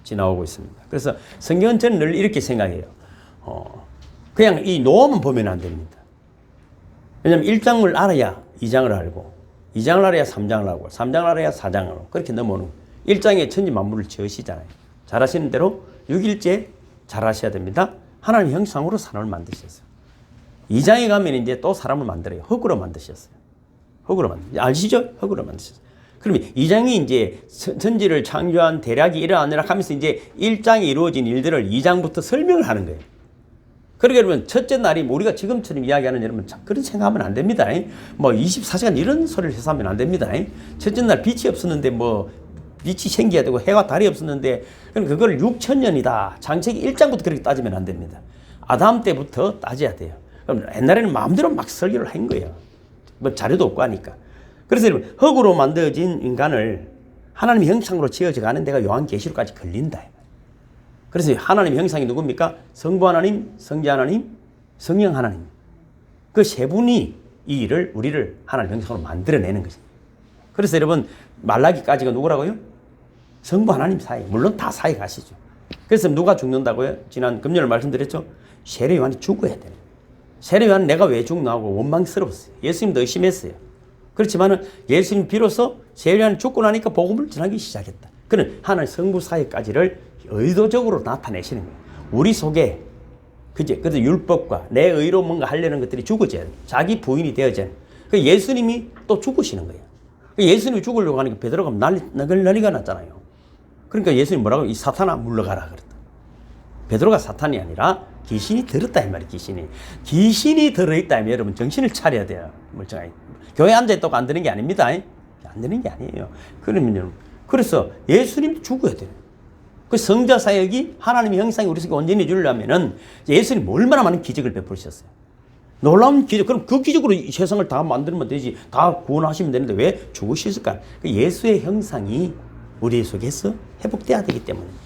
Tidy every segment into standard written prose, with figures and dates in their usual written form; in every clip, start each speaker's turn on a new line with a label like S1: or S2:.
S1: 지나오고 있습니다. 그래서 성경은 저는 늘 이렇게 생각해요. 그냥 이 노음은 보면 안 됩니다. 왜냐하면 1장을 알아야 2장을 알고 2장을 알아야 3장을 알고 3장을 알아야 4장을 알고 그렇게 넘어오는 1장에 천지 만물을 지으시잖아요. 잘하시는 대로 6일째 잘하셔야 됩니다. 하나님 형상으로 사람을 만드셨어요. 2장에 가면 이제 또 사람을 만들어요. 흙으로 만드셨어요. 흙으로 아시죠? 흙으로 만드셨어요. 그러면 2장이 이제 천지를 창조한 대략이 일어나느라 하면서 이제 1장에 이루어진 일들을 2장부터 설명을 하는 거예요. 그러게 여러분, 첫째 날이 우리가 지금처럼 이야기하는 여러분, 그런 생각하면 안 됩니다. 뭐 24시간 이런 소리를 해서 하면 안 됩니다. 첫째 날 빛이 없었는데 뭐 빛이 생겨야 되고 해와 달이 없었는데 그럼 그걸 6,000년이다. 창세기 1장부터 그렇게 따지면 안 됩니다. 아담 때부터 따져야 돼요. 그럼 옛날에는 마음대로 막 설계를 한 거예요. 뭐 자료도 없고 하니까. 그래서 여러분, 흙으로 만들어진 인간을 하나님의 형상으로 지어져 가는 데가 요한계시록까지 걸린다. 그래서 하나님의 형상이 누굽니까? 성부 하나님, 성자 하나님, 성령 하나님. 그 세 분이 이 일을, 우리를 하나님의 형상으로 만들어내는 것입니다. 그래서 여러분, 말라기까지가 누구라고요? 성부 하나님 사이. 물론 다 사이 가시죠. 그래서 누가 죽는다고요? 지난 금요일 말씀드렸죠? 세례 요한이 죽어야 돼요. 세례 요한은 내가 왜 죽나 하고 원망스러웠어요. 예수님도 의심했어요. 그렇지만은 예수님 비로소 세례 요한이 죽고 나니까 복음을 전하기 시작했다. 그는 하나님 성부 사이까지를 의도적으로 나타내시는 거예요. 우리 속에 그래서 율법과 내 의로 뭔가 하려는 것들이 죽어져야 돼요. 자기 부인이 되어져야 돼요. 예수님이 또 죽으시는 거예요. 예수님이 죽으려고 하니까 베드로가 난리가 났잖아요. 그러니까 예수님이 뭐라고? 이 사탄아 물러가라 그랬다. 베드로가 사탄이 아니라 귀신이 들었다 이 말이에요. 귀신이 들어있다 면 여러분 정신을 차려야 돼요. 멀쩡하게. 교회에 앉아있다고 안 되는 게 아닙니다. 안 되는 게 아니에요. 그러면 여러분, 그래서 예수님도 죽어야 돼요. 그 성자 사역이 하나님의 형상이 우리 속에 온전히 주려면은 예수님이 얼마나 많은 기적을 베푸셨어요. 놀라운 기적. 그럼 그 기적으로 이 세상을 다 만들면 되지. 다 구원하시면 되는데 왜 죽으셨을까? 예수의 형상이 우리 속에서 회복돼야 되기 때문입니다.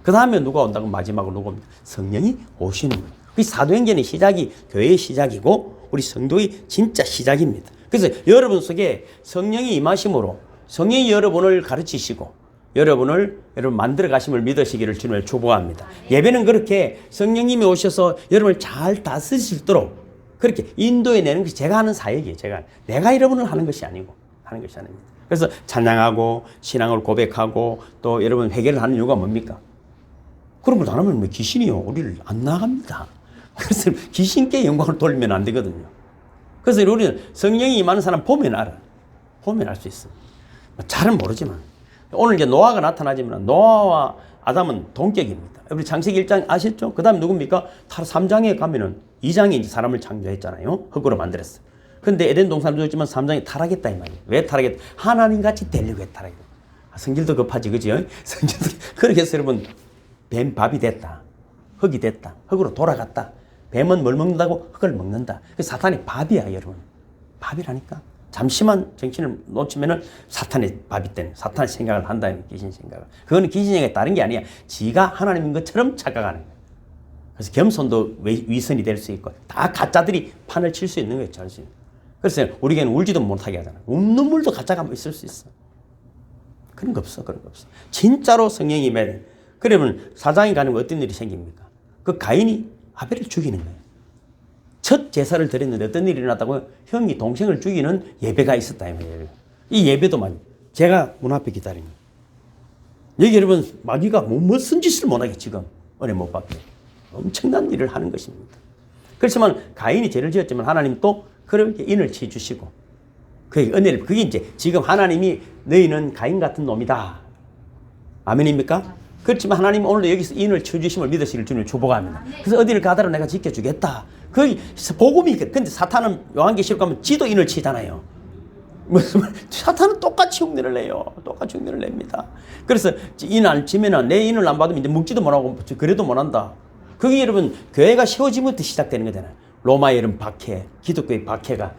S1: 그 다음에 누가 온다고? 마지막으로 누가 옵니다? 성령이 오시는 거예요. 그 사도행전의 시작이 교회의 시작이고 우리 성도의 진짜 시작입니다. 그래서 여러분 속에 성령이 임하심으로 성령이 여러분을 가르치시고 여러분 만들어 가심을 믿으시기를 주님을 축복합니다. 예배는 그렇게 성령님이 오셔서 여러분을 잘 다스릴 수 있도록 그렇게 인도해 내는 것이 제가 하는 사역이에요. 내가 여러분을 하는 것이 아닙니다. 그래서 찬양하고 신앙을 고백하고 또 여러분 회개를 하는 이유가 뭡니까? 그런 걸 안 하면 뭐 귀신이요. 우리를 안 나갑니다. 그래서 귀신께 영광을 돌리면 안 되거든요. 그래서 우리는 성령이 임하는 사람 보면 알아. 보면 알 수 있어. 잘은 모르지만. 오늘 이제 노아가 나타나지만 노아와 아담은 동격입니다. 우리 창세기 1장 아셨죠? 그 다음에 누굽니까? 3장에 가면은 2장에 이제 사람을 창조했잖아요. 흙으로 만들었어요. 근데 에덴 동산을 주었지만 3장에 타락했다 이 말이에요. 왜 타락했다? 하나님 같이 되려고 했다. 성질도 급하지, 그죠? 성질도. 그렇게 해서 여러분, 뱀 밥이 됐다. 흙이 됐다. 흙으로 돌아갔다. 뱀은 뭘 먹는다고? 흙을 먹는다. 사탄이 밥이야, 여러분. 밥이라니까. 잠시만 정신을 놓치면은 사탄의 밥이 되는, 사탄의 생각을 한다는 귀신 생각을. 그거는 귀신 생각이 다른 게 아니야. 지가 하나님인 것처럼 착각하는 거야. 그래서 겸손도 위선이 될 수 있고, 다 가짜들이 판을 칠 수 있는 거예요, 자신. 그래서 우리 교회는 울지도 못하게 하잖아. 눈물도 가짜가 있을 수 있어. 그런 거 없어. 진짜로 성령이 임해야 돼. 그러면 사장이 가는 어떤 일이 생깁니까? 그 가인이 아벨을 죽이는 거예요. 첫 제사를 드렸는데 어떤 일이 일어났다고요? 형이 동생을 죽이는 예배가 있었다. 이 예배도 제가 문 앞에 기다립니다. 여기 여러분, 마귀가 무슨 짓을 못하게 지금 은혜 못 받게 엄청난 일을 하는 것입니다. 그렇지만 가인이 죄를 지었지만 하나님 또 그렇게 인을 치주시고 그게 은혜를, 그게 이제 지금 하나님이 너희는 가인 같은 놈이다. 아멘입니까? 그렇지만 하나님 오늘도 여기서 인을 쳐주심을 믿으시길 주님을 축복합니다. 그래서 어디를 가더라도 내가 지켜주겠다. 그 복음이. 근데 사탄은 요한계시록 가면 지도 인을 치잖아요. 사탄은 똑같이 흉내를 내요. 똑같이 흉내를 냅니다. 그래서 인 안 치면은 내 인을 안 받으면 이제 묵지도 못하고 그래도 못한다. 그게 여러분 교회가 세워지면부터 시작되는 거잖아요. 로마의 이런 박해, 기독교의 박해가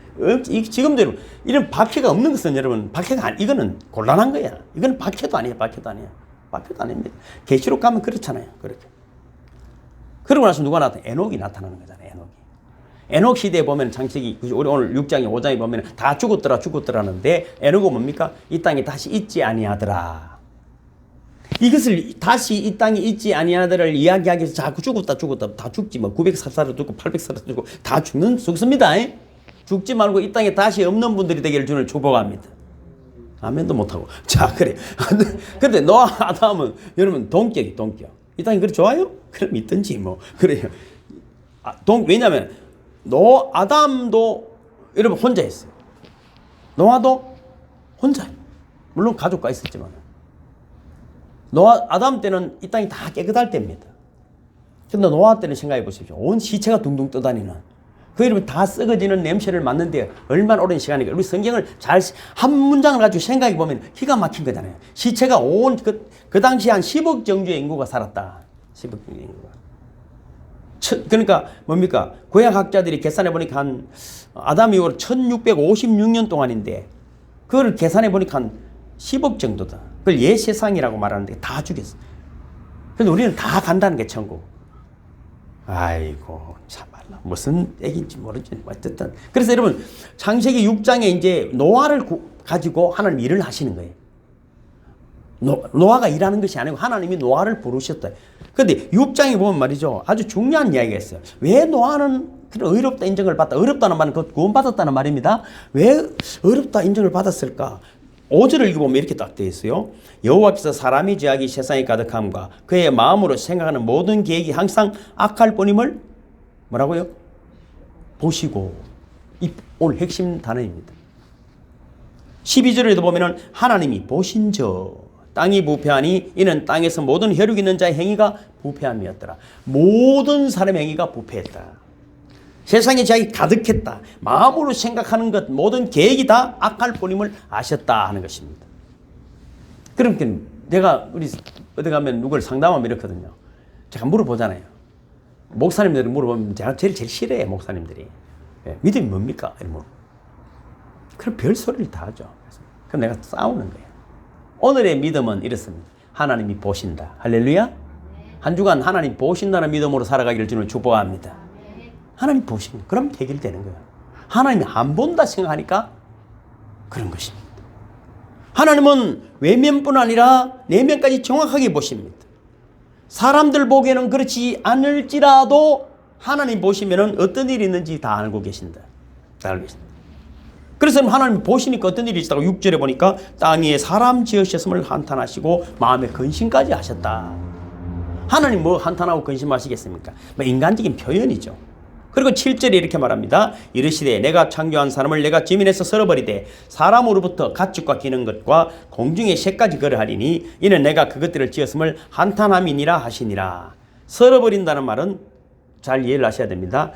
S1: 지금도 여러분 이런 박해가 없는 것은 여러분 박해가 이거는 곤란한 거야. 이건 박해도 아니에요. 박해도 아닙니다. 계시록 가면 그렇잖아요. 그렇게. 그러고 나서 누가 나타나? 에녹이 나타나는 거잖아요. 에녹 시대에 보면 창세기 우리 오늘 6장에 5장에 보면 다 죽었더라는데 에녹은 뭡니까? 이 땅에 다시 있지 아니하더라. 이것을 다시 이 땅에 있지 아니하더를 이야기하기 위해서 자꾸 죽었다 다 죽지 뭐 900살도 죽고 800살도 죽고 다 죽습니다. 죽지 말고 이 땅에 다시 없는 분들이 되기를 주를 축복합니다. 아멘도 못하고. 자, 그래. 그런데 노아 아담은 여러분 동격이 동격. 이 땅이 그래 좋아요? 그럼 있든지 뭐 그래요. 왜냐하면 아담도 여러분 혼자 했어요. 노아도 혼자. 물론 가족과 있었지만 아담 때는 이 땅이 다 깨끗할 때입니다. 근데 노아 때는 생각해 보십시오. 온 시체가 둥둥 떠다니는 그 이름은 다 썩어지는 냄새를 맡는데 얼마나 오랜 시간이니까. 우리 성경을 한 문장을 가지고 생각해 보면 기가 막힌 거잖아요. 시체가 그 당시 한 10억 정도의 인구가 살았다. 10억 정도의 인구가. 그러니까 뭡니까? 구약학자들이 계산해 보니까 한 아담 이후로 1656년 동안인데 그걸 계산해 보니까 한 10억 정도다. 그걸 예세상이라고 말하는데 다 죽였어. 그런데 우리는 다 간다는 게 천국. 아이고 참말라 무슨 얘기인지 모르지. 어쨌든 그래서 여러분 창세기 6장에 이제 노아를 가지고 하나님 일을 하시는 거예요. 노아가 일하는 것이 아니고 하나님이 노아를 부르셨다. 그런데 6장에 보면 말이죠. 아주 중요한 이야기가 있어요. 왜 노아는 그런 의롭다 인정을 받다. 의롭다는 말은 그 구원받았다는 말입니다. 왜 의롭다 인정을 받았을까? 5절을 읽어보면 이렇게 딱 되어 있어요. 여호와께서 사람이 죄악이 세상에 가득함과 그의 마음으로 생각하는 모든 계획이 항상 악할 뿐임을 뭐라고요? 보시고. 오늘 핵심 단어입니다. 12절에도 보면은 하나님이 보신저 땅이 부패하니 이는 땅에서 모든 혈육 있는 자의 행위가 부패함이었더라. 모든 사람의 행위가 부패했다. 세상에 죄악이 가득했다. 마음으로 생각하는 것 모든 계획이 다 악할 뿐임을 아셨다 하는 것입니다. 그러니까 내가 우리 어디 가면 누구를 상담하면 이렇거든요. 제가 물어보잖아요. 목사님들 물어보면 제가 제일 싫어해요. 목사님들이. 믿음이 뭡니까? 이러면 그럼 별 소리를 다 하죠. 그럼 내가 싸우는 거예요. 오늘의 믿음은 이렇습니다. 하나님이 보신다. 할렐루야. 한 주간 하나님 보신다는 믿음으로 살아가기를 주님을 축복합니다. 하나님 보신다. 그럼 해결되는 거예요. 하나님이 안 본다 생각하니까 그런 것입니다. 하나님은 외면뿐 아니라 내면까지 정확하게 보십니다. 사람들 보기에는 그렇지 않을지라도 하나님 보시면은 어떤 일이 있는지 다 알고 계신다. 다 알고 계신다. 그래서 하나님 보시니까 어떤 일이 있다고 6절에 보니까 땅 위에 사람 지으셨음을 한탄하시고 마음에 근심까지 하셨다. 하나님 뭐 한탄하고 근심하시겠습니까? 뭐 인간적인 표현이죠. 그리고 7절에 이렇게 말합니다. 이르시되 내가 창조한 사람을 내가 지면에서 썰어버리되 사람으로부터 가축과 기는 것과 공중의 새까지 거래하리니 이는 내가 그것들을 지었음을 한탄함이니라 하시니라. 썰어버린다는 말은 잘 이해를 하셔야 됩니다.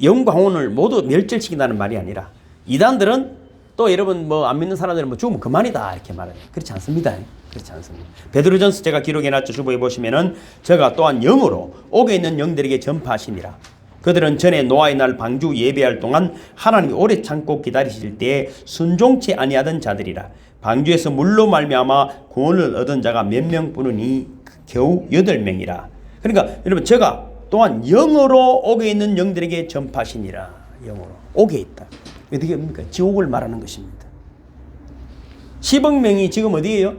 S1: 영과 혼을 모두 멸절시킨다는 말이 아니라 이단들은 또 여러분 뭐 안 믿는 사람들은 뭐 죽으면 그만이다 이렇게 말해요. 그렇지 않습니다. 그렇지 않습니다. 베드로전서 제가 기록해놨죠. 주보에 보시면은 저가 또한 영으로 옥에 있는 영들에게 전파하시니라. 그들은 전에 노아의 날 방주 예배할 동안 하나님이 오래 참고 기다리실 때에 순종치 아니하던 자들이라. 방주에서 물로 말미암아 구원을 얻은 자가 몇 명뿐이니 겨우 8명이라. 그러니까 여러분 제가 또한 영으로 옥에 있는 영들에게 전파하시니라. 영으로 옥에 있다. 어떻게 뭡니까? 지옥을 말하는 것입니다. 10억 명이 지금 어디에요?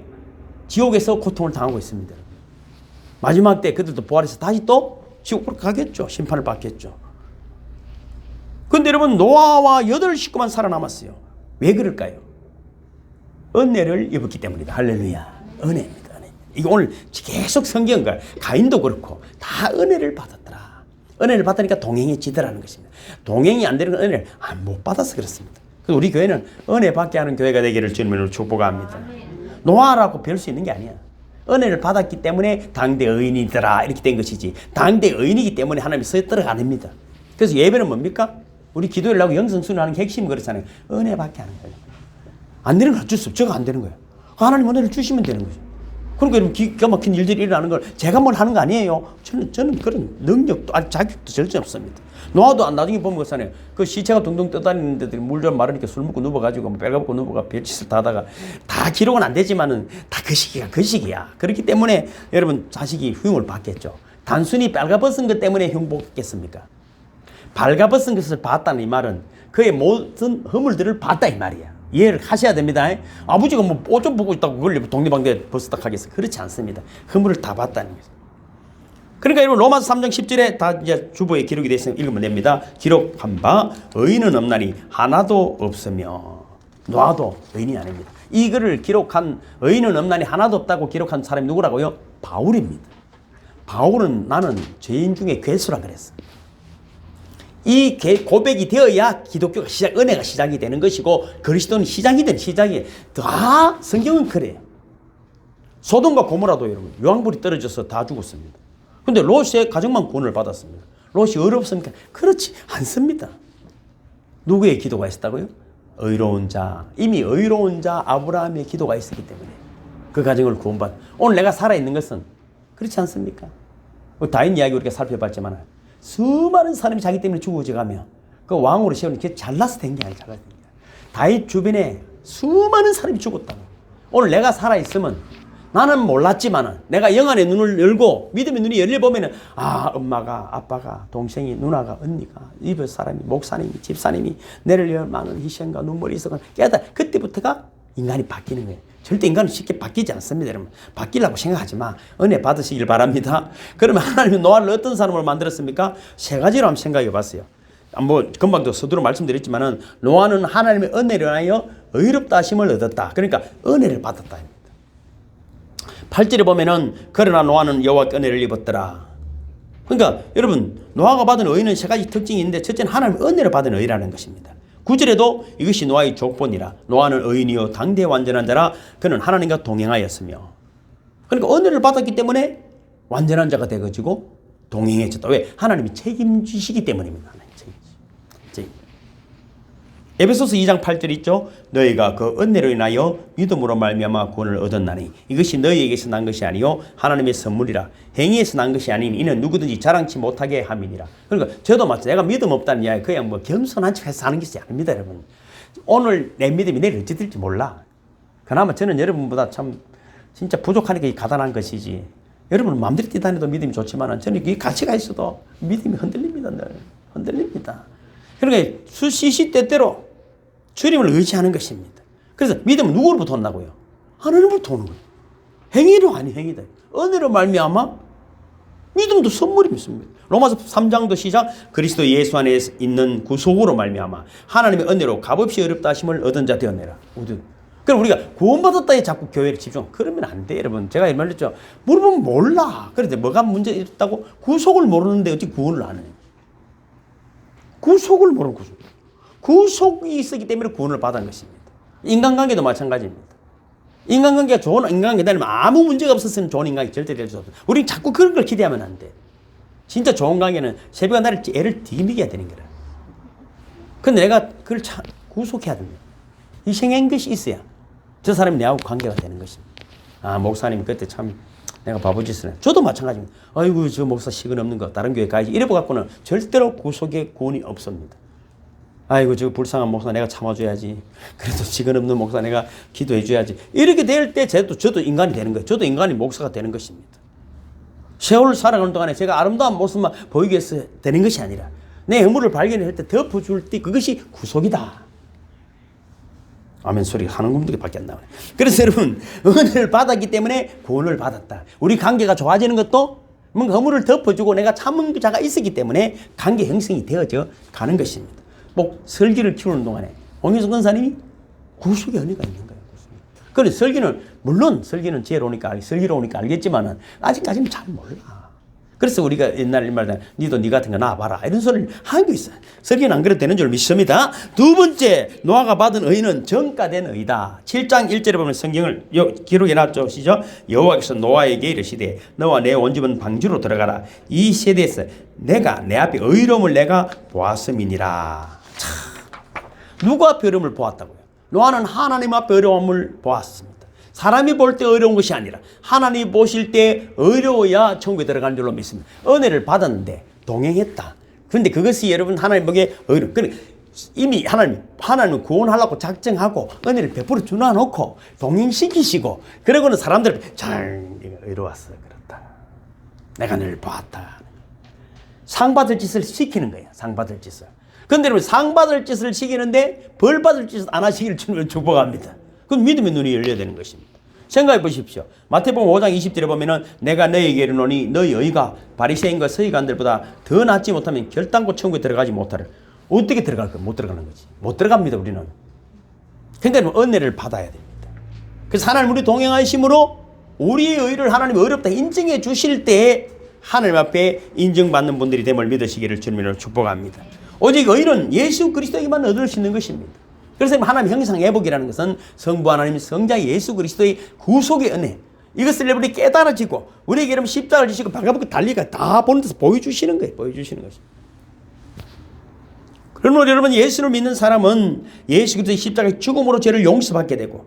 S1: 지옥에서 고통을 당하고 있습니다. 마지막 때 그들도 부활해서 다시 또 지옥으로 가겠죠. 심판을 받겠죠. 그런데 여러분 노아와 8식구만 살아남았어요. 왜 그럴까요? 은혜를 입었기 때문이다. 할렐루야. 은혜입니다. 은혜. 이거 오늘 계속 성경과 가인도 그렇고 다 은혜를 받았더라. 은혜를 받으니까 동행해지더라는 것입니다. 동행이 안 되는 건 은혜를 못 받아서 그렇습니다. 그래서 우리 교회는 은혜 받게 하는 교회가 되기를 주님으로 축복합니다. 노아라고 별 수 있는 게 아니야. 은혜를 받았기 때문에 당대 의인이더라 이렇게 된 것이지 당대 의인이기 때문에 하나님이 쓰였더라가 아닙니다. 그래서 예배는 뭡니까? 우리 기도를 하고 영성순환하는 핵심이 그렇잖아요. 은혜 받게 하는 거예요. 안 되는 걸 어쩔 수 없죠. 안 되는 거예요. 하나님 은혜를 주시면 되는 거죠. 그러니까 여러분 기가 막힌 일들이 일어나는 걸 제가 뭘 하는 거 아니에요. 저는 그런 능력도 아니 자격도 절대 없습니다. 노아도 나중에 보면 그렇잖아요. 그 시체가 둥둥 떠다니는 데들이 물 좀 마르니까 술 먹고 누워가지고 빨가벗고 누워가 별짓을 다 하다가 다 기록은 안 되지만은 다 그 시기가 그 시기야. 그렇기 때문에 여러분 자식이 흉을 받겠죠. 단순히 빨가벗은 것 때문에 흉 받겠습니까? 빨가벗은 것을 봤다는 이 말은 그의 모든 허물들을 봤다 이 말이야. 이해를 하셔야 됩니다. 아버지가 뭐 옷 좀 보고 있다고 그걸 동네방네 버스닥하겠어. 그렇지 않습니다. 허물을 다 봤다는 거죠. 그러니까 여러분 로마서 3장 10절에 다 이제 주보에 기록이 되어 있으면 읽으면 됩니다. 기록한 바 의인은 없나니 하나도 없으며 노아도 의인이 아닙니다. 이거를 기록한 의인은 없나니 하나도 없다고 기록한 사람이 누구라고요? 바울입니다. 바울은 나는 죄인 중에 괴수라 그랬어. 이 고백이 되어야 기독교가 은혜가 시작이 되는 것이고 그리스도는 시작이든 시작이 다 성경은 그래요. 소돔과 고모라도 여러분 유황불이 떨어져서 다 죽었습니다. 근데 롯의 가정만 구원을 받았습니다. 롯이 어렵습니까? 그렇지 않습니다. 누구의 기도가 있었다고요? 의로운 자, 이미 의로운 자 아브라함의 기도가 있었기 때문에 그 가정을 구원받. 오늘 내가 살아있는 것은 그렇지 않습니까? 다윗 이야기 우리가 살펴봤지만 수많은 사람이 자기 때문에 죽어져가며 그 왕으로 세우는 게 잘나서 된 게 아니야. 잘나서 된 게 아니야. 다윗 주변에 수많은 사람이 죽었다고. 오늘 내가 살아있으면 나는 몰랐지만 내가 영안의 눈을 열고 믿음의 눈이 열려보면 엄마가 아빠가 동생이 누나가 언니가 이웃 사람이 목사님이 집사님이 내를 위한 많은 희생과 눈물이 있어가 깨달아. 그때부터가 인간이 바뀌는 거예요. 절대 인간은 쉽게 바뀌지 않습니다. 여러분 바뀌려고 생각하지 마. 은혜 받으시길 바랍니다. 그러면 하나님이 노아를 어떤 사람으로 만들었습니까? 세 가지로 한번 생각해 봤어요. 뭐 금방도 서두로 말씀드렸지만은 노아는 하나님의 은혜를 하여 의롭다 하심을 얻었다. 그러니까 은혜를 받았다. 8절에 보면은 그러나 노아는 여호와께 은혜를 입었더라. 그러니까 여러분 노아가 받은 의는 세 가지 특징이 있는데 첫째는 하나님의 은혜를 받은 의라는 것입니다. 9절에도 이것이 노아의 족본이라. 노아는 의인이요 당대의 완전한 자라. 그는 하나님과 동행하였으며. 그러니까 은혜를 받았기 때문에 완전한 자가 되어지고 동행해졌다. 왜? 하나님이 책임지시기 때문입니다. 에베소서 2장 8절 있죠. 너희가 그 은혜로 인하여 믿음으로 말미암아 구원을 얻었나니 이것이 너희에게서 난 것이 아니요 하나님의 선물이라. 행위에서 난 것이 아니니 이는 누구든지 자랑치 못하게 함이니라. 그러니까 저도 마찬가지. 내가 믿음 없다는 이야기 그냥 뭐 겸손한 척 해서 하는 것이 아닙니다. 여러분 오늘 내 믿음이 내일 어찌 될지 몰라. 그나마 저는 여러분보다 참 진짜 부족하니까 가단한 것이지. 여러분은 마음대로 뛰다녀도 믿음이 좋지만 저는 이 가치가 있어도 믿음이 흔들립니다. 늘 흔들립니다. 그러니까 시시때때로 주님을 의지하는 것입니다. 그래서 믿음은 누구로부터 온다고요? 하나님으로부터 오는 거예요. 행위로 아니 행위다. 은혜로 말미암아 믿음도 선물이 믿습니다. 로마서 3장도 시작 그리스도 예수 안에 있는 구속으로 말미암아 하나님의 은혜로 값없이 어렵다 하심을 얻은 자 되었네라. 그럼 우리가 구원받았다에 자꾸 교회를 집중. 그러면 안 돼, 여러분. 제가 말했죠. 물어보면 몰라. 그런데 뭐가 문제 있다고? 구속을 모르는데 어찌 구원을 안 해? 구속을 모르는 구속. 구속이 있었기 때문에 구원을 받은 것입니다. 인간관계도 마찬가지입니다. 인간관계가 좋은 인간관계라면 아무 문제가 없었으면 좋은 인간이 절대 될 수 없어요. 우리는 자꾸 그런 걸 기대하면 안 돼. 진짜 좋은 관계는 새벽에 나를 애를 뒤미게 해야 되는 거라. 근데 내가 그걸 구속해야 됩니다. 희생한 것이 있어야 저 사람이 내하고 관계가 되는 것입니다. 목사님 그때 참 내가 바보짓을 해. 저도 마찬가지입니다. 아이고 저 목사 시간 없는 거 다른 교회 가야지. 이래 갖고는 절대로 구속의 구원이 없습니다. 아이고 저 불쌍한 목사 내가 참아줘야지. 그래도 시간 없는 목사 내가 기도해줘야지. 이렇게 될 때 저도 인간이 되는 거예요. 저도 인간이 목사가 되는 것입니다. 세월을 살아가는 동안에 제가 아름다운 모습만 보이기 위해서 되는 것이 아니라 내 허물을 발견할 때 덮어줄 때 그것이 구속이다. 아멘 소리가 한 군데밖에 안 나오네. 그래서 여러분 은혜를 받았기 때문에 구원을 받았다. 우리 관계가 좋아지는 것도 뭔가 허물을 덮어주고 내가 참은 자가 있었기 때문에 관계 형성이 되어져 가는 것입니다. 설기를 키우는 동안에 홍윤석 권사님이 구속의 은혜가 있는 거예요. 그런데 설기는 물론 설기는 지혜로우니까 설기로우니까 알겠지만은 아직까지는 잘 몰라. 그래서 우리가 옛날 말에 니도 니 같은 거 낳아봐라 이런 소리를 하는 게 있어요. 설기는 안 그래도 되는 줄 믿습니다. 두 번째 노아가 받은 의는 정가된 의다. 7장 1절에 보면 성경을 기록해 놨죠. 시죠. 여호와께서 노아에게 이르시되 너와 내 온 집은 방주로 들어가라. 이 세대에서 내가 내 앞에 의로움을 내가 보았음이니라. 누구 앞에 어려움을 보았다고요? 노아는 하나님 앞에 어려움을 보았습니다. 사람이 볼 때 어려운 것이 아니라 하나님이 보실 때 어려워야 천국에 들어가는 줄로 믿습니다. 은혜를 받았는데 동행했다. 그런데 그것이 여러분 하나님 보기에 어려움. 이미 하나님은 구원하려고 작정하고 은혜를 베풀어 주놔놓고 동행시키시고 그러고는 사람들 잘 의로웠어. 그렇다. 내가 너를 보았다. 상 받을 짓을 시키는 거예요. 상 받을 짓을. 근데 여러분 상 받을 짓을 시키는데 벌 받을 짓을 안 하시기를 주님은 축복합니다. 그건 믿음의 눈이 열려야 되는 것입니다. 생각해 보십시오. 마태복음 5장 20절에 보면은 내가 너희에게 이르노니 너희 의가 바리새인과 서기관들보다 더 낫지 못하면 결단코 천국에 들어가지 못하라. 어떻게 들어갈 거야? 못 들어가는 거지. 못 들어갑니다, 우리는. 그러니까 은혜를 받아야 됩니다. 그래서 하나님 우리 동행하심으로 우리의 의를 하나님이 어렵다 인정해 주실 때에 하나님 앞에 인정받는 분들이 됨을 믿으시기를 주님으로 축복합니다. 오직 의는 예수 그리스도에게만 얻을 수 있는 것입니다. 그래서 하나님 형상 회복이라는 것은 성부 하나님 성자 예수 그리스도의 구속의 은혜, 이것을 여러분이 깨달아지고 우리에게 여러분 십자가를 지시고 발가벗고 달리가 다 보는 데서 보여주시는 거예요. 보여주시는 것입니다. 그러므로 여러분 예수를 믿는 사람은 예수 그리스도의 십자가의 죽음으로 죄를 용서받게 되고,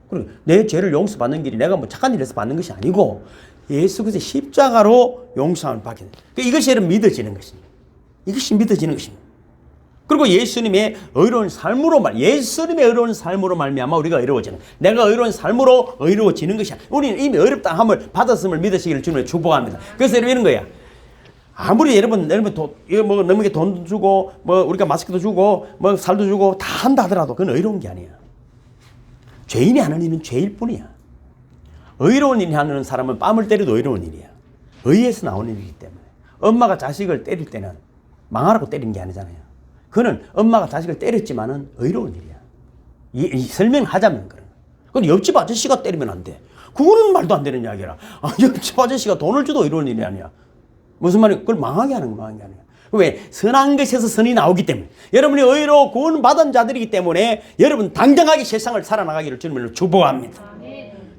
S1: 그리고 내 죄를 용서받는 길이 내가 뭐 착한 일을 해서 받는 것이 아니고 예수 그리스도의 십자가로 용서함을 받게 됩니다. 그러니까 이것이 여러분 믿어지는 것입니다. 이것이 믿어지는 것입니다. 그리고 예수님의 의로운 삶으로 예수님의 의로운 삶으로 말미암아 우리가 의로워지는, 내가 의로운 삶으로 의로워지는 것이 아니라 우리는 이미 어렵다 함을 받았음을 믿으시기를 주님을 축복합니다. 그래서 여러분 이런 거야. 아무리 여러분 이거 뭐 너에게 돈 주고 뭐 우리가 마스크도 주고 뭐 살도 주고 다 한다 하더라도 그건 의로운 게 아니야. 죄인이 하는 일은 죄일 뿐이야. 의로운 일이 하는 사람은 뺨을 때려도 의로운 일이야. 의에서 나오는 일이기 때문에. 엄마가 자식을 때릴 때는 망하라고 때린 게 아니잖아요. 그는 엄마가 자식을 때렸지만은 의로운 일이야. 설명하자면 그런. 그건 옆집 아저씨가 때리면 안 돼. 그거는 말도 안 되는 이야기라. 옆집 아저씨가 돈을 줘도 의로운 일이 아니야. 무슨 말이야? 그걸 망하게 하는 거, 망하게 하는 거야. 왜? 선한 것에서 선이 나오기 때문에. 여러분이 의로 구원받은 자들이기 때문에 여러분 당장하게 세상을 살아나가기를 주님을 축복합니다.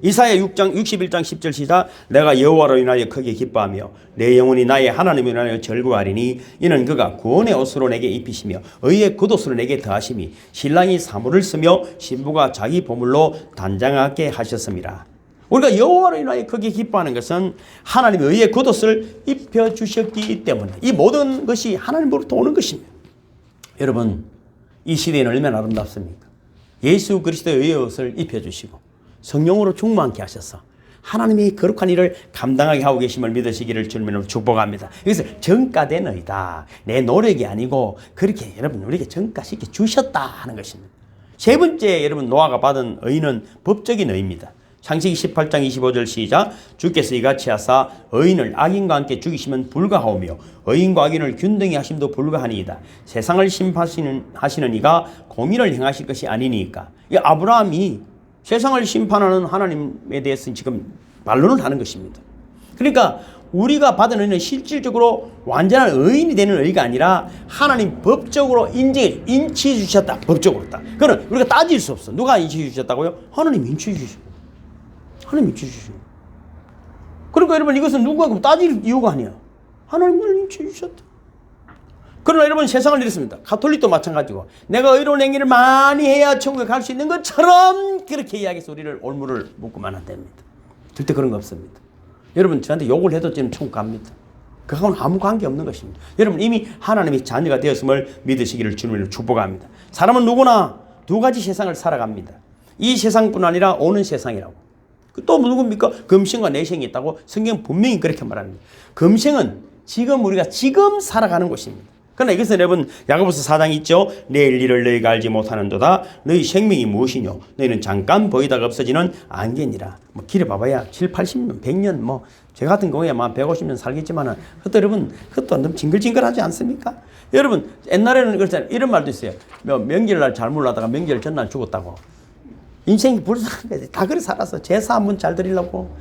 S1: 이사야 6장 61장 10절 시작. 내가 여호와로 인하여 크게 기뻐하며 내 영혼이 나의 하나님으로 인하여 즐거워하리니 이는 그가 구원의 옷으로 내게 입히시며 의의 겉옷으로 내게 더하심이 신랑이 사물을 쓰며 신부가 자기 보물로 단장하게 하셨습니다. 우리가 여호와로 인하여 크게 기뻐하는 것은 하나님의 의의 겉옷을 입혀주셨기 때문에 이 모든 것이 하나님으로부터 오는 것입니다. 여러분 이 시대는 얼마나 아름답습니까? 예수 그리스도의 의의 옷을 입혀주시고 성령으로 충만케 하셔서 하나님의 거룩한 일을 감당하게 하고 계심을 믿으시기를 주님으로 축복합니다. 여기서 전가된 의다. 내 노력이 아니고 그렇게 여러분 우리에게 전가시켜 주셨다 하는 것입니다. 세 번째 여러분 노아가 받은 의는 법적인 의입니다. 창세기 18장 25절 시작. 주께서 이같이 하사 의인을 악인과 함께 죽이시면 불가하오며 의인과 악인을 균등히 하심도 불가하니이다. 세상을 심판하시는 이가 공의를 행하실 것이 아니니까. 이 아브라함이 세상을 심판하는 하나님에 대해서 지금 반론을 하는 것입니다. 그러니까 우리가 받은 의는 실질적으로 완전한 의인이 되는 의가 아니라 하나님 법적으로 인치해 주셨다. 법적으로 딱. 그건 우리가 따질 수 없어. 누가 인치해 주셨다고요? 하나님 인치해 주셨어. 하나님 인치해 주셨어. 그러니까 여러분 이것은 누구하고 따질 이유가 아니야. 하나님을 인치해 주셨다. 그러나 여러분 세상을 이렇습니다. 가톨릭도 마찬가지고 내가 의로운 행위를 많이 해야 천국에 갈 수 있는 것처럼 그렇게 이야기해서 우리를 올무를 묻고만 안 됩니다. 절대 그런 거 없습니다. 여러분 저한테 욕을 해도 저는 천국 갑니다. 그하고는 아무 관계없는 것입니다. 여러분 이미 하나님의 자녀가 되었음을 믿으시기를 주님을 축복합니다. 사람은 누구나 두 가지 세상을 살아갑니다. 이 세상뿐 아니라 오는 세상이라고. 또 누굽니까? 금생과 내생이 있다고 성경은 분명히 그렇게 말합니다. 금생은 우리가 지금 살아가는 곳입니다. 그러나 이것은 여러분 야고보서 4장 있죠. 내일 일을 너희가 알지 못하는도다. 너희 생명이 무엇이뇨? 너희는 잠깐 보이다가 없어지는 안개니라. 뭐 길에 봐봐야 7, 80년, 100년 뭐 저 같은 경우에 150년 살겠지만은 그것도 여러분 그것도 너무 징글징글하지 않습니까? 여러분 옛날에는 그렇잖아요. 이런 말도 있어요. 명절날 잘 몰라다가 명절 전날 죽었다고. 인생이 불쌍한 거지. 다 그래 살았어. 제사 한번 잘 드리려고.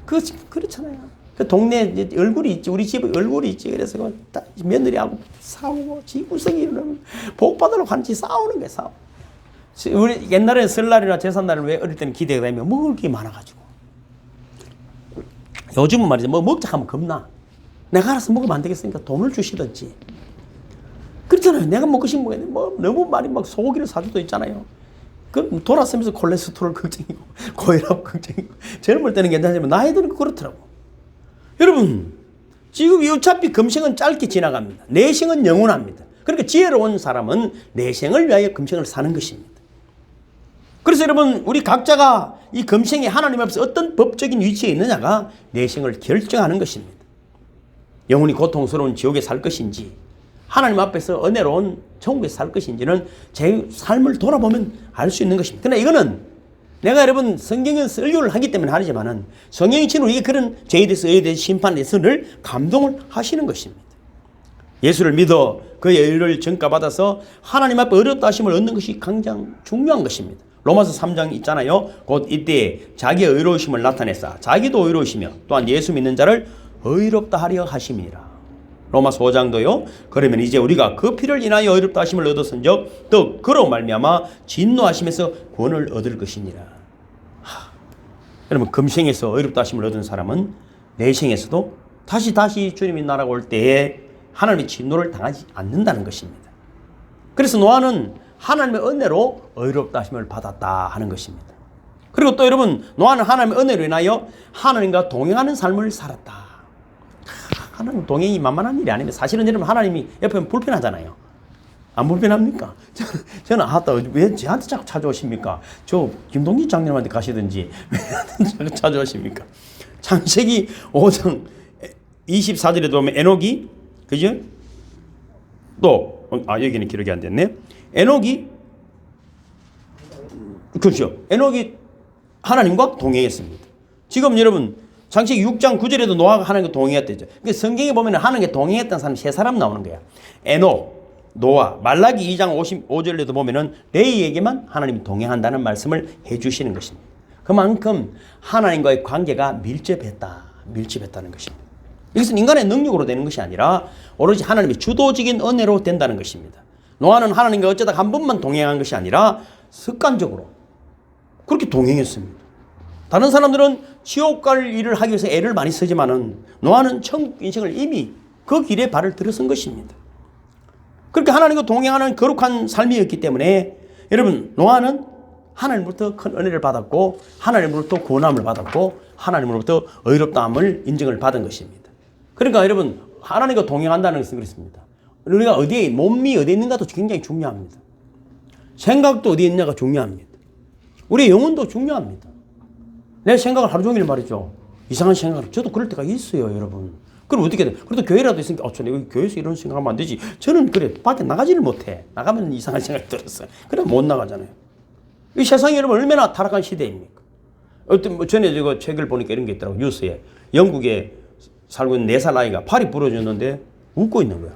S1: 그렇잖아요. 그 동네 얼굴이 있지, 우리 집에 얼굴이 있지. 그래서 며느리하고 싸우고, 지구성이 복 받으려고 같이 싸우는 거야, 싸워. 우리 옛날에 설날이나 제삿날을 왜 어릴 때는 기대가 되면 먹을 게 많아가지고. 요즘은 말이죠. 뭐 먹자 하면 겁나. 내가 알아서 먹으면 안 되겠으니까 돈을 주시든지. 그렇잖아요. 내가 먹고 싶은 뭐 너무 많이 막 소고기를 사주도 있잖아요. 그 돌아서면서 콜레스테롤 걱정이고, 고혈압 걱정이고. 젊을 때는 괜찮지만 나이 들고 그렇더라고. 여러분, 지금 어차피 금생은 짧게 지나갑니다. 내생은 영원합니다. 그러니까 지혜로운 사람은 내생을 위하여 금생을 사는 것입니다. 그래서 여러분, 우리 각자가 이 금생에 하나님 앞에서 어떤 법적인 위치에 있느냐가 내생을 결정하는 것입니다. 영원히 고통스러운 지옥에 살 것인지, 하나님 앞에서 은혜로운 천국에서 살 것인지는 제 삶을 돌아보면 알 수 있는 것입니다. 그러나 이거는 내가 여러분 성경은 설교를 하기 때문에 하지만은 성경이 지금 우리에게 그런 죄에 대해서 의에 대해서 심판에 대해서 늘 감동을 하시는 것입니다. 예수를 믿어 그의 의를 전가받아서 하나님 앞에 어렵다 하심을 얻는 것이 가장 중요한 것입니다. 로마서 3장 있잖아요. 곧 이때 자기의 의로우심을 나타내사 자기도 의로우시며 또한 예수 믿는 자를 의롭다 하려 하심이라. 로마서 5장도요. 그러면 이제 우리가 그 피를 인하여 의롭다 하심을 얻었은즉 또 그로 말미암아 진노하심에서 구원을 얻을 것이니라. 여러분 금생에서 의롭다 하심을 얻은 사람은 내생에서도 다시 주님이 나라가 올 때에 하나님의 진노를 당하지 않는다는 것입니다. 그래서 노아는 하나님의 은혜로 의롭다 하심을 받았다 하는 것입니다. 그리고 또 여러분 노아는 하나님의 은혜로 인하여 하나님과 동행하는 삶을 살았다. 하나님 동행이 만만한 일이 아닙니다. 사실은 여러분 하나님이 옆에 불편하잖아요. 안 불편합니까? 저는 왜 저한테 자꾸 찾아오십니까? 저 김동기 장님한테 가시든지 왜 저한테 자꾸 찾아오십니까? 창세기 5장 24절에 보면 에녹이 그죠? 또 여기는 기록이 안 됐네. 에녹이 그렇죠. 에녹이 하나님과 동행했습니다. 지금 여러분 창세기 6장 9절에도 노아가 하나님과 동행했대죠. 그러니까 성경에 보면 하나님과 동행했던 사람 세 사람 나오는 거야. 에녹, 노아, 말라기 2장 55절에도 보면은 레이에게만 하나님이 동행한다는 말씀을 해주시는 것입니다. 그만큼 하나님과의 관계가 밀접했다는 것입니다. 이것은 인간의 능력으로 되는 것이 아니라 오로지 하나님의 주도적인 은혜로 된다는 것입니다. 노아는 하나님과 어쩌다 한 번만 동행한 것이 아니라 습관적으로 그렇게 동행했습니다. 다른 사람들은 지옥 갈 일을 하기 위해서 애를 많이 쓰지만은 노아는 천국 인생을 이미 그 길에 발을 들어선 것입니다. 그렇게 하나님과 동행하는 거룩한 삶이었기 때문에 여러분 노아는 하나님으로부터 큰 은혜를 받았고 하나님으로부터 구원함을 받았고 하나님으로부터 의롭다함을 인정을 받은 것입니다. 그러니까 여러분 하나님과 동행한다는 것은 그렇습니다. 우리가 몸이 어디에 있는가도 굉장히 중요합니다. 생각도 어디에 있느냐가 중요합니다. 우리의 영혼도 중요합니다. 내 생각을 하루 종일 말이죠. 이상한 생각을. 저도 그럴 때가 있어요, 여러분. 그럼 어떻게 돼? 그래도 교회라도 있으니까, 저 내가 교회에서 이런 생각하면 안 되지. 저는 그래, 밖에 나가지를 못해. 나가면 이상한 생각이 들었어요. 그래, 못 나가잖아요. 이 세상이 여러분 얼마나 타락한 시대입니까? 전에 제가 책을 보니까 이런 게 있더라고요. 뉴스에. 영국에 살고 있는 4살 아이가 팔이 부러졌는데 웃고 있는 거야.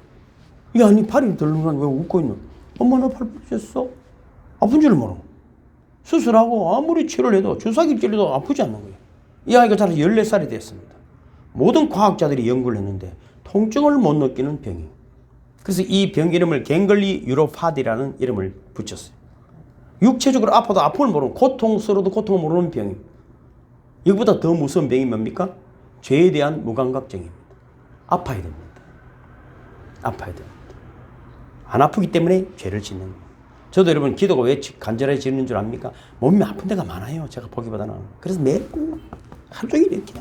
S1: 야, 아니, 팔이 덜렁한 왜 웃고 있는 거야? 엄마, 나 팔 부러졌어? 아픈 줄 모르고. 수술하고 아무리 치료를 해도 주사기 찔려도 아프지 않는 거예요. 이 아이가 자라서 14살이 됐습니다. 모든 과학자들이 연구를 했는데 통증을 못 느끼는 병이에요. 그래서 이 병 이름을 갱글리 유로파디라는 이름을 붙였어요. 육체적으로 아파도 아픔을 모르는, 고통스러워도 고통을 모르는 병입니다. 이것보다 더 무서운 병이 뭡니까? 죄에 대한 무감각증입니다. 아파야 됩니다. 아파야 됩니다. 안 아프기 때문에 죄를 짓는 거예요. 저도 여러분 기도가 왜 간절해지는 줄 압니까? 몸이 아픈 데가 많아요. 제가 보기보다는. 그래서 매일 하루 종일 이렇게.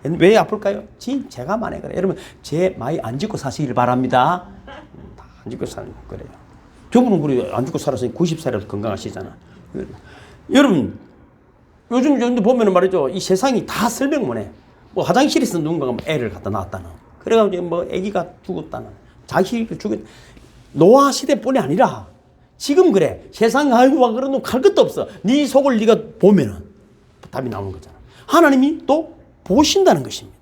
S1: 왜 아플까요? 제가 만에 그래요. 여러분 죄 많이 안 짓고 사시길 바랍니다. 다 안 짓고 사는 거래요. 저분은 그래요. 안 짓고 살아서 90살이라도 건강하시잖아. 여러분 요즘 보면은 말이죠. 이 세상이 다 설명 못해. 뭐 화장실에서 누군가가 애를 갖다 놨다는. 그래가지고 뭐 아기가 죽었다는. 자식이 죽었. 노아 시대뿐이 아니라 지금 그래. 세상 아이고 와 그런 놈 갈 것도 없어. 네 속을 네가 보면은 답이 나오는 거잖아. 하나님이 또 보신다는 것입니다.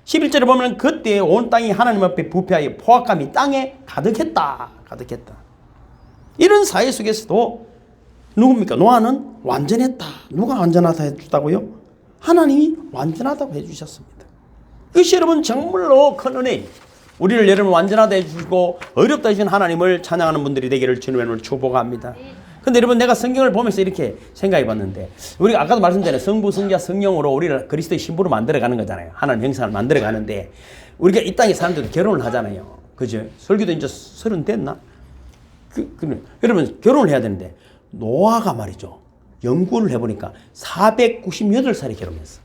S1: 11절에 보면 그때 온 땅이 하나님 앞에 부패하여 포악함이 땅에 가득했다. 이런 사회 속에서도 누굽니까? 노아는 완전했다. 누가 완전하다 해주다고요? 하나님이 완전하다고 해주셨습니다. 이것이 여러분 정말로 큰 은혜. 우리를 여러분 완전하다 해주시고 어렵다 해주신 하나님을 찬양하는 분들이 되기를 주님의 이름으로 축복합니다. 근데 여러분 내가 성경을 보면서 이렇게 생각해 봤는데 우리가 아까도 말씀드렸잖아요. 성부, 성자, 성령으로 우리를 그리스도의 신부로 만들어가는 거잖아요. 하나님 형상을 만들어가는데 우리가 이 땅에 사람들도 결혼을 하잖아요. 그죠? 설교도 이제 30 됐나? 여러분 결혼을 해야 되는데 노아가 말이죠. 연구를 해보니까 498살에 결혼했어.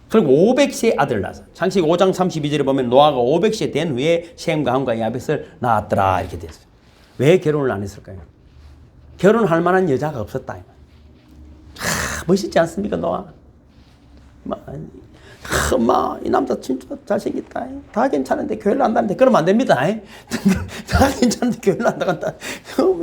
S1: 그리고 500세의 아들을 낳았어. 창세기 5장 32절에 보면 노아가 500세 된 후에 셈과 함과 야벳을 낳았더라 이렇게 됐어요. 왜 결혼을 안 했을까요? 결혼할 만한 여자가 없었다. 멋있지 않습니까 노아? 엄마 이 남자 진짜 잘생겼다. 다 괜찮은데 교회를 안 다는데 그러면 안 됩니다. 다 괜찮은데 교회를 안 나간다.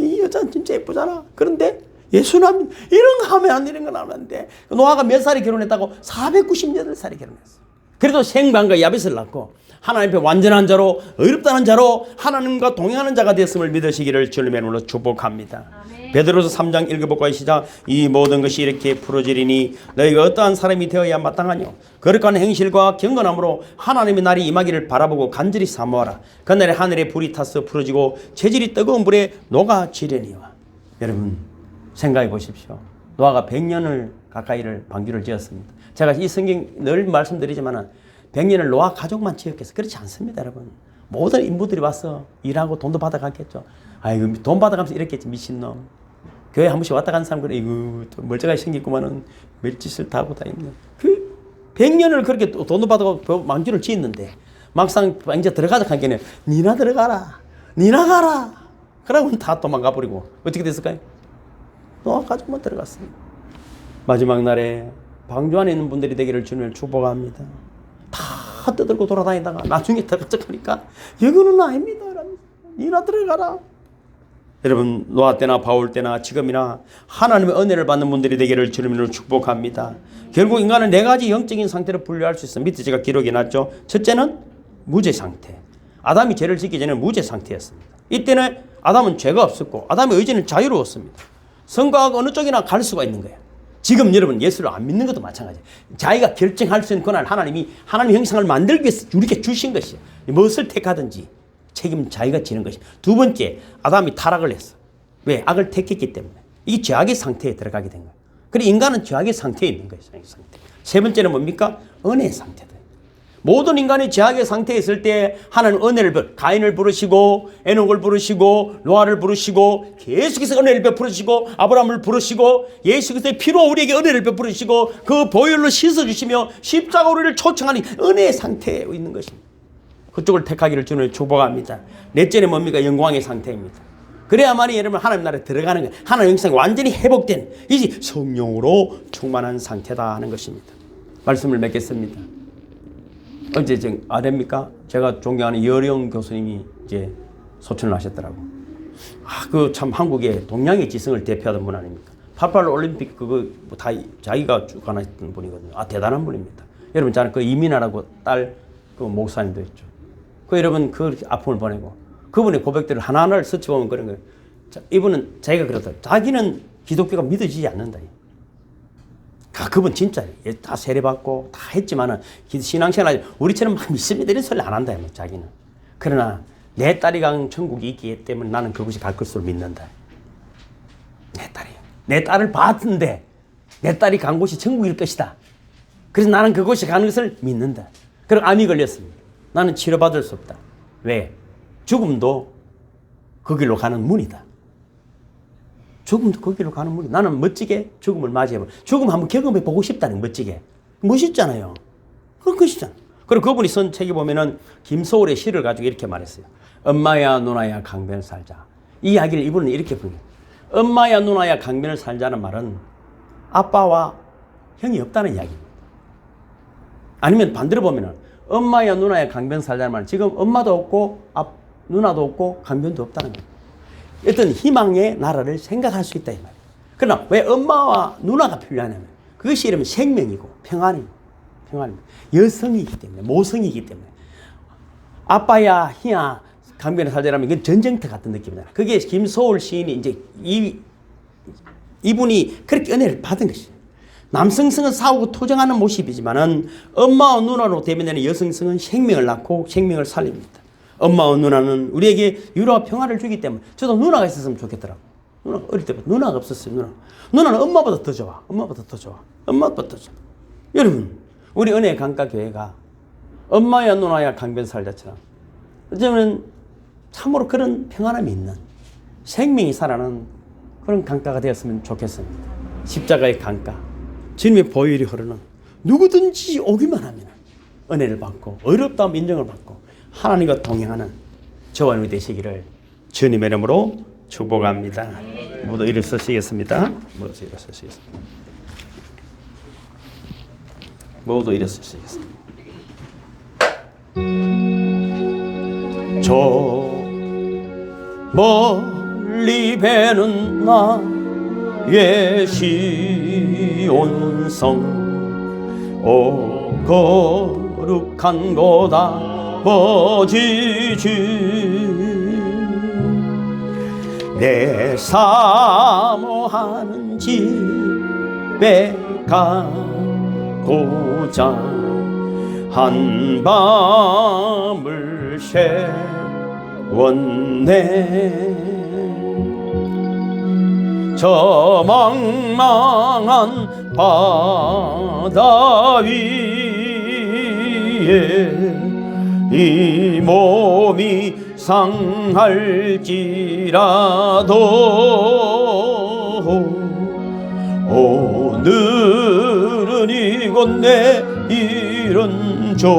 S1: 이 여자 진짜 예쁘잖아. 그런데 예수님 이런 거 하면 안 되는 건 하면 안 돼. 노아가 몇 살에 결혼했다고? 498살에 결혼했어. 그래도 생방과 야벳을 낳고 하나님 앞에 완전한 자로 의롭다는 자로 하나님과 동행하는 자가 되었음을 믿으시기를 주님의 이름으로 축복합니다. 베드로서 3장 읽어볼까요? 시작. 이 모든 것이 이렇게 풀어지리니 너희가 어떠한 사람이 되어야 마땅하뇨. 거룩한 행실과 경건함으로 하나님의 날이 임하기를 바라보고 간절히 사모하라. 그날에 하늘에 불이 타서 풀어지고 체질이 뜨거운 불에 녹아지려니와. 여러분 생각해 보십시오. 노아가 100년을 가까이를 방주를 지었습니다. 제가 이 성경 늘 말씀드리지만 100년을 노아 가족만 지었겠어. 그렇지 않습니다, 여러분. 모든 인부들이 와서 일하고 돈도 받아갔겠죠. 아이고 돈 받아가면서 이랬겠지. 미친놈. 교회 한 번씩 왔다 간 사람 그래. 이거 멀쩡하게 생겼구만은 멸짓을 다 하고 다녔네. 그 100년을 그렇게 돈도 받아가고 망주를 지었는데 막상 이제 들어가자 하기에는 니나 들어가라. 니나 가라. 그러면 다 도망가 버리고 어떻게 됐을까요? 노아 가족만 들어갔습니다. 마지막 날에 방주 안에 있는 분들이 되기를 주님을 축복합니다. 다 떠들고 돌아다니다가 나중에 들어가니까 이거는 아닙니다. 니나 들어가라. 여러분 노아 때나 바울 때나 지금이나 하나님의 은혜를 받는 분들이 되기를 주님으로 축복합니다. 결국 인간은 4가지 영적인 상태로 분류할 수 있습니다. 밑에 제가 기록해 놨죠. 첫째는 무죄 상태. 아담이 죄를 짓기 전에 무죄 상태였습니다. 이때는 아담은 죄가 없었고 아담의 의지는 자유로웠습니다. 선과 악 어느 쪽이나 갈 수가 있는 거예요. 지금 여러분 예수를 안 믿는 것도 마찬가지예요. 자기가 결정할 수 있는 권한을 하나님이 하나님의 형상을 만들기 위해서 우리에게 주신 것이에요. 무엇을 택하든지 책임 자기가 지는 것이에요. 두 번째, 아담이 타락을 했어. 왜? 악을 택했기 때문에. 이게 죄악의 상태에 들어가게 된 거예요. 그리고 인간은 죄악의 상태에 있는 거예요. 상태. 세 번째는 뭡니까? 은혜의 상태다. 모든 인간이 죄악의 상태에 있을 때 하나님 은혜를 가인을 부르시고 에녹을 부르시고 노아를 부르시고 계속해서 은혜를 베풀으시고 아브라함을 부르시고 예수 그리스도의 피로 우리에게 은혜를 베풀으시고 그 보혈로 씻어주시며 십자가 우리를 초청하니 은혜의 상태에 있는 것입니다. 그쪽을 택하기를 주님을 축복합니다. 넷째는 뭡니까? 영광의 상태입니다. 그래야만이 여러분 하나님 나라에 들어가는 거예요. 하나님 형상이 완전히 회복된 이제 성령으로 충만한 상태다 하는 것입니다. 말씀을 맺겠습니다. 어제 아랍니까? 제가 존경하는 여령 교수님이 이제 소천을 하셨더라고. 그 참 한국의 동양의 지성을 대표하던 분 아닙니까? 88 올림픽 그거 다 자기가 주관했던 분이거든요. 대단한 분입니다. 여러분 저는 그 이민아라고 딸 그 목사님도 있죠. 그 여러분 그 아픔을 보내고 그분의 고백들을 하나하나를 스쳐보면 그런 거예요. 이분은 자기가 그러더라고요. 자기는 기독교가 믿어지지 않는다. 그분 진짜 다 세례받고 다 했지만은 신앙생활 우리처럼 막 믿습니다 이런 소리 안 한다. 자기는. 그러나 내 딸이 간 천국이 있기 때문에 나는 그곳이 갈 것으로 믿는다. 내 딸을 봤는데 내 딸이 간 곳이 천국일 것이다. 그래서 나는 그곳이 가는 것을 믿는다. 그리고 암이 걸렸습니다. 나는 치료받을 수 없다. 왜? 죽음도 그 길로 가는 문이다. 죽음도 그 길로 가는 문이다. 나는 멋지게 죽음을 맞이해봐. 죽음 한번 경험해보고 싶다는 멋지게. 멋있잖아요. 그런 것이잖아. 그리고 그분이 쓴 책에 보면은 김소월의 시를 가지고 이렇게 말했어요. 엄마야 누나야 강변을 살자. 이 이야기를 이분은 이렇게 부르요. 엄마야 누나야 강변을 살자는 말은 아빠와 형이 없다는 이야기입니다. 아니면 반대로 보면은 엄마야 누나야 강변 살자는 말은 지금 엄마도 없고 누나도 없고 강변도 없다는 거예요. 어떤 희망의 나라를 생각할 수 있다 이 말이에요. 그러나 왜 엄마와 누나가 필요하냐면 그것이 이러면 생명이고 평안입니다. 여성이기 때문에 모성이기 때문에 아빠야 희야 강변에 살자라면 이건 전쟁터 같은 느낌이잖아요. 그게 김소월 시인이 이제 이분이 그렇게 은혜를 받은 것이에요. 남성성은 싸우고 투쟁하는 모습이지만은 엄마와 누나로 대변되는 여성성은 생명을 낳고 생명을 살립니다. 엄마와 누나는 우리에게 유로와 평화를 주기 때문에 저도 누나가 있었으면 좋겠더라고. 누나 어릴 때부터 누나가 없었어요. 누나는 엄마보다 더 좋아. 엄마보다 더 좋아. 여러분 우리 은혜 강가 교회가 엄마야 누나야 강변 살자처럼 어쩌면 참으로 그런 평안함이 있는 생명이 살아나는 그런 강가가 되었으면 좋겠습니다. 십자가의 강가, 주님의 보혈이 흐르는 누구든지 오기만 하면 은혜를 받고 어렵다면 인정을 받고 하나님과 동행하는 저와 여러분이 되시기를 주님의 이름으로 축복합니다. 모두 일어서시겠습니다. 모두 이랬을 수 있습니다. 저 멀리 배는 나의 시온성 거룩한 곳 아버지주 내 사모하는 집에 가고자 한 밤을 새웠네. 저 망망한 바다 위에 이 몸이 상할지라도 오늘은 이곳 내일은 저곳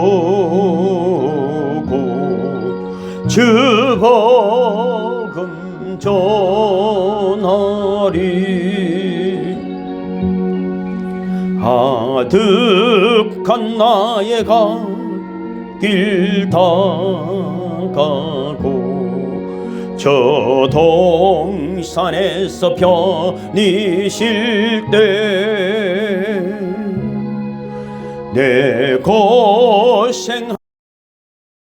S1: 주 복음 전하리. 아득한 나의 길 다가고 저 동산에서 편히 쉴 때 내 고생